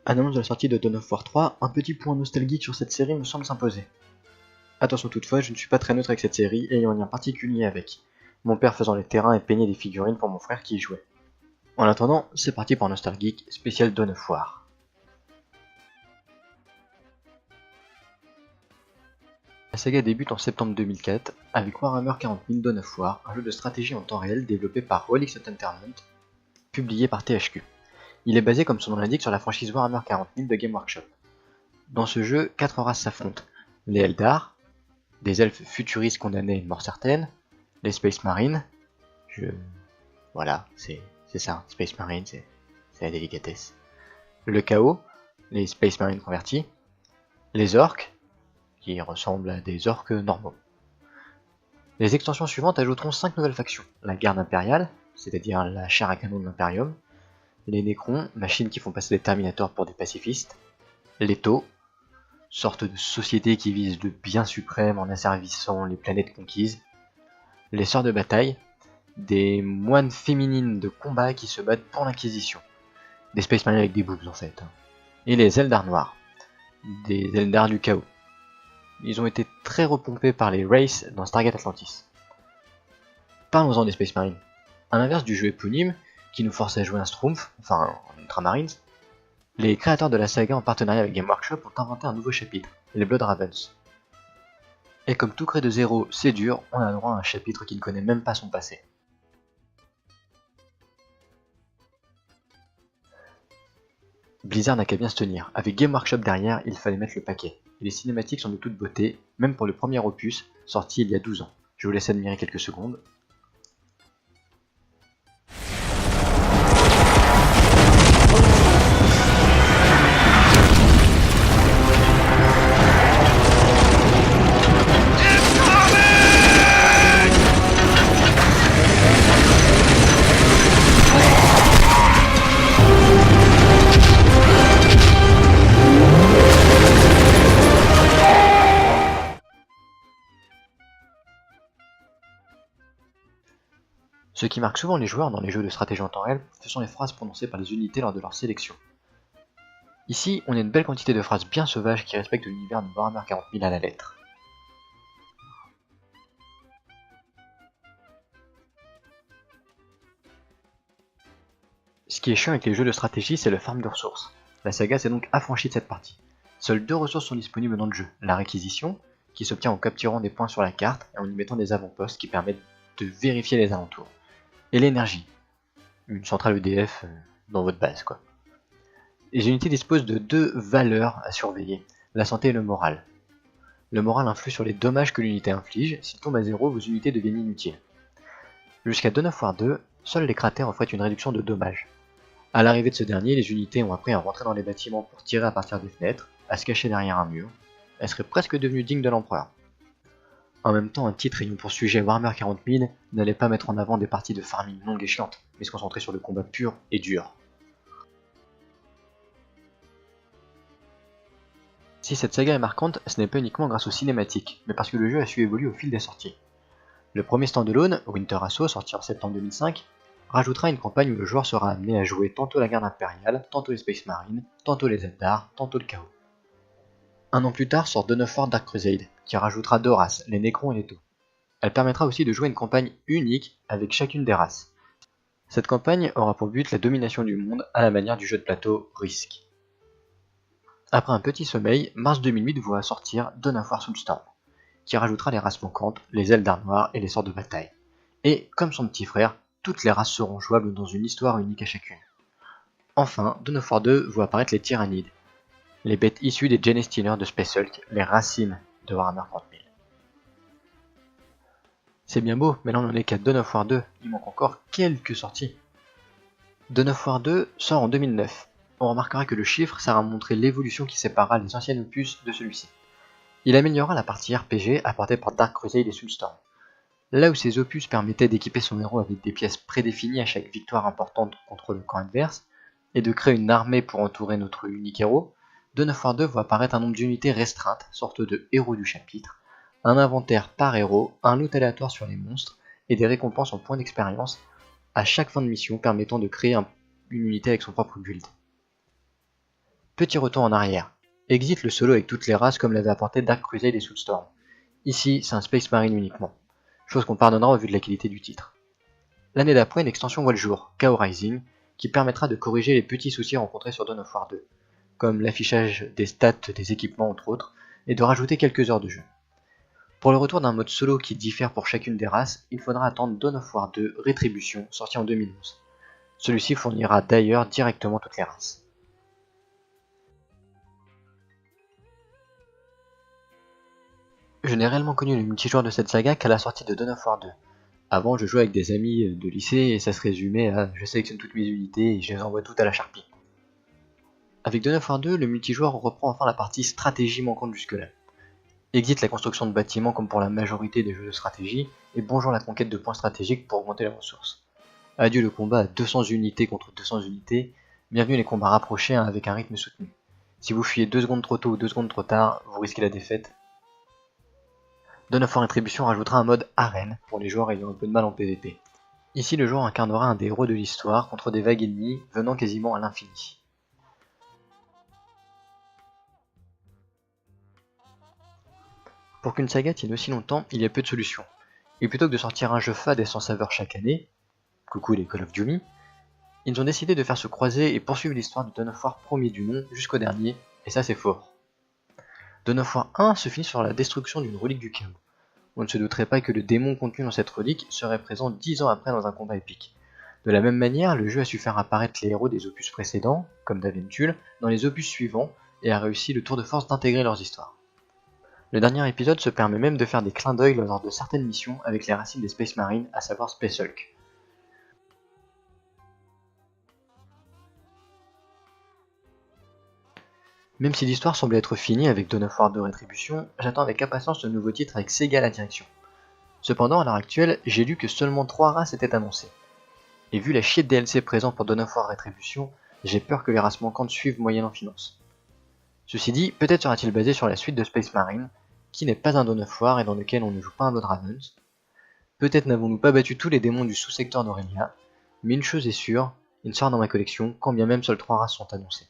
À l'annonce de la sortie de Dawn of War 3, un petit point nostalgique sur cette série me semble s'imposer. Attention toutefois, je ne suis pas très neutre avec cette série, ayant un lien particulier avec, mon père faisant les terrains et peignait des figurines pour mon frère qui y jouait. En attendant, c'est parti pour un nostalgique spécial Dawn of War. La saga débute en septembre 2004 avec Warhammer 40 000 Dawn of War, un jeu de stratégie en temps réel développé par Relics Entertainment, publié par THQ. Il est basé comme son nom l'indique sur la franchise Warhammer 40 000 de Game Workshop. Dans ce jeu, 4 races s'affrontent, les Eldar, des elfes futuristes condamnés à une mort certaine, les Space Marines, voilà, c'est ça, Space Marines, c'est la délicatesse. Le Chaos, les Space Marines convertis, les Orques, qui ressemblent à des orques normaux. Les extensions suivantes ajouteront 5 nouvelles factions, la Garde Impériale, c'est-à-dire la chair à canon de l'Imperium, les Necrons, machines qui font passer les Terminators pour des pacifistes, les Tau, sorte de société qui vise le bien suprême en asservissant les planètes conquises, les Sœurs de Bataille, des moines féminines de combat qui se battent pour l'Inquisition, des Space Marines avec des boobs en fait, et les Eldar noirs, des Eldar du chaos. Ils ont été très repompés par les Wraiths dans Stargate Atlantis. Parlons-en des Space Marines. À l'inverse du jeu éponyme, qui nous force à jouer un Schtroumpf, enfin en Ultramarines, les créateurs de la saga en partenariat avec Game Workshop ont inventé un nouveau chapitre, les Blood Ravens. Et comme tout créer de zéro, c'est dur, on a droit à un chapitre qui ne connaît même pas son passé. Blizzard n'a qu'à bien se tenir, avec Game Workshop derrière, il fallait mettre le paquet. Et les cinématiques sont de toute beauté, même pour le premier opus, sorti il y a 12 ans. Je vous laisse admirer quelques secondes. Ce qui marque souvent les joueurs dans les jeux de stratégie en temps réel, ce sont les phrases prononcées par les unités lors de leur sélection. Ici, on a une belle quantité de phrases bien sauvages qui respectent l'univers de Warhammer 40 000 à la lettre. Ce qui est chiant avec les jeux de stratégie, c'est le farm de ressources. La saga s'est donc affranchie de cette partie. Seules 2 ressources sont disponibles dans le jeu, la réquisition, qui s'obtient en capturant des points sur la carte et en y mettant des avant-postes qui permettent de vérifier les alentours, et l'énergie, une centrale EDF dans votre base quoi. Les unités disposent de 2 valeurs à surveiller, la santé et le moral. Le moral influe sur les dommages que l'unité inflige, s'il tombe à 0, vos unités deviennent inutiles. Jusqu'à Dawn of War 2, seuls les cratères offraient une réduction de dommages. À l'arrivée de ce dernier, les unités ont appris à rentrer dans les bâtiments pour tirer à partir des fenêtres, à se cacher derrière un mur. Elles seraient presque devenues dignes de l'empereur. En même temps, un titre ayant pour sujet Warhammer 40 000 n'allait pas mettre en avant des parties de farming longues et chiantes, mais se concentrer sur le combat pur et dur. Si cette saga est marquante, ce n'est pas uniquement grâce aux cinématiques, mais parce que le jeu a su évoluer au fil des sorties. Le premier standalone, Winter Assault, sorti en septembre 2005, rajoutera une campagne où le joueur sera amené à jouer tantôt la garde impériale, tantôt les Space Marines, tantôt les Eldar, tantôt le chaos. Un an plus tard sort Dawn of War Dark Crusade, qui rajoutera 2 races, les Necrons et les Tau. Elle permettra aussi de jouer une campagne unique avec chacune des races. Cette campagne aura pour but la domination du monde à la manière du jeu de plateau Risk. Après un petit sommeil, mars 2008 voit sortir Dawn of War Soulstorm, qui rajoutera les races manquantes, les Eldar noirs et les Sœurs de Bataille. Et, comme son petit frère, toutes les races seront jouables dans une histoire unique à chacune. Enfin, Dawn of War 2 voit apparaître les Tyrannides, les bêtes issues des Genestealers de Space Hulk, les racines de Warhammer 40 000. C'est bien beau, mais là on en est qu'à Dawn of War 2, il manque encore quelques sorties. Dawn of War 2 sort en 2009. On remarquera que le chiffre sert à montrer l'évolution qui séparera les anciens opus de celui-ci. Il améliorera la partie RPG apportée par Dark Crusade et Soulstorm. Là où ces opus permettaient d'équiper son héros avec des pièces prédéfinies à chaque victoire importante contre le camp adverse, et de créer une armée pour entourer notre unique héros, Dawn of War 2 voit apparaître un nombre d'unités restreintes, sorte de héros du chapitre, un inventaire par héros, un loot aléatoire sur les monstres, et des récompenses en points d'expérience à chaque fin de mission permettant de créer une unité avec son propre build. Petit retour en arrière. Exit le solo avec toutes les races comme l'avait apporté Dark Crusade et Soulstorm. Ici, c'est un Space Marine uniquement. Chose qu'on pardonnera au vu de la qualité du titre. L'année d'après, une extension voit le jour, Chaos Rising, qui permettra de corriger les petits soucis rencontrés sur Dawn of War 2, comme l'affichage des stats des équipements entre autres, et de rajouter quelques heures de jeu. Pour le retour d'un mode solo qui diffère pour chacune des races, il faudra attendre Dawn of War 2 Rétribution, sorti en 2011. Celui-ci fournira d'ailleurs directement toutes les races. Je n'ai réellement connu le multijoueur de cette saga qu'à la sortie de Dawn of War 2. Avant, je jouais avec des amis de lycée et ça se résumait à je sélectionne toutes mes unités et je les envoie toutes à la charpie. Avec Dawn of War 2, le multijoueur reprend enfin la partie stratégie manquante jusque-là. Exit la construction de bâtiments comme pour la majorité des jeux de stratégie, et bonjour la conquête de points stratégiques pour augmenter les ressources. Adieu le combat à 200 unités contre 200 unités, bienvenue les combats rapprochés avec un rythme soutenu. Si vous fuyez 2 secondes trop tôt ou 2 secondes trop tard, vous risquez la défaite. Dawn of War Rétribution rajoutera un mode arène pour les joueurs ayant un peu de mal en PvP. Ici le joueur incarnera un des héros de l'histoire contre des vagues ennemies venant quasiment à l'infini. Pour qu'une saga tienne aussi longtemps, il y a peu de solutions. Et plutôt que de sortir un jeu fade et sans saveur chaque année, coucou les Call of Duty, ils ont décidé de faire se croiser et poursuivre l'histoire de Dawn of War premier du nom jusqu'au dernier, et ça c'est fort. Dawn of War 1 se finit sur la destruction d'une relique du chaos. On ne se douterait pas que le démon contenu dans cette relique serait présent 10 ans après dans un combat épique. De la même manière, le jeu a su faire apparaître les héros des opus précédents, comme Daventul, dans les opus suivants, et a réussi le tour de force d'intégrer leurs histoires. Le dernier épisode se permet même de faire des clins d'œil lors de certaines missions avec les racines des Space Marines, à savoir Space Hulk. Même si l'histoire semble être finie avec Dawn of War 2 Rétribution, j'attends avec impatience le nouveau titre avec Sega à la direction. Cependant, à l'heure actuelle, j'ai lu que seulement 3 races étaient annoncées. Et vu la chier de DLC présent pour Dawn of War Rétribution, j'ai peur que les races manquantes suivent moyennant finance. Ceci dit, peut-être sera-t-il basé sur la suite de Space Marine, qui n'est pas un Dawn of War et dans lequel on ne joue pas un Blood Ravens. Peut-être n'avons-nous pas battu tous les démons du sous-secteur d'Aurelia, mais une chose est sûre, il sort dans ma collection quand bien même seules 3 races sont annoncées.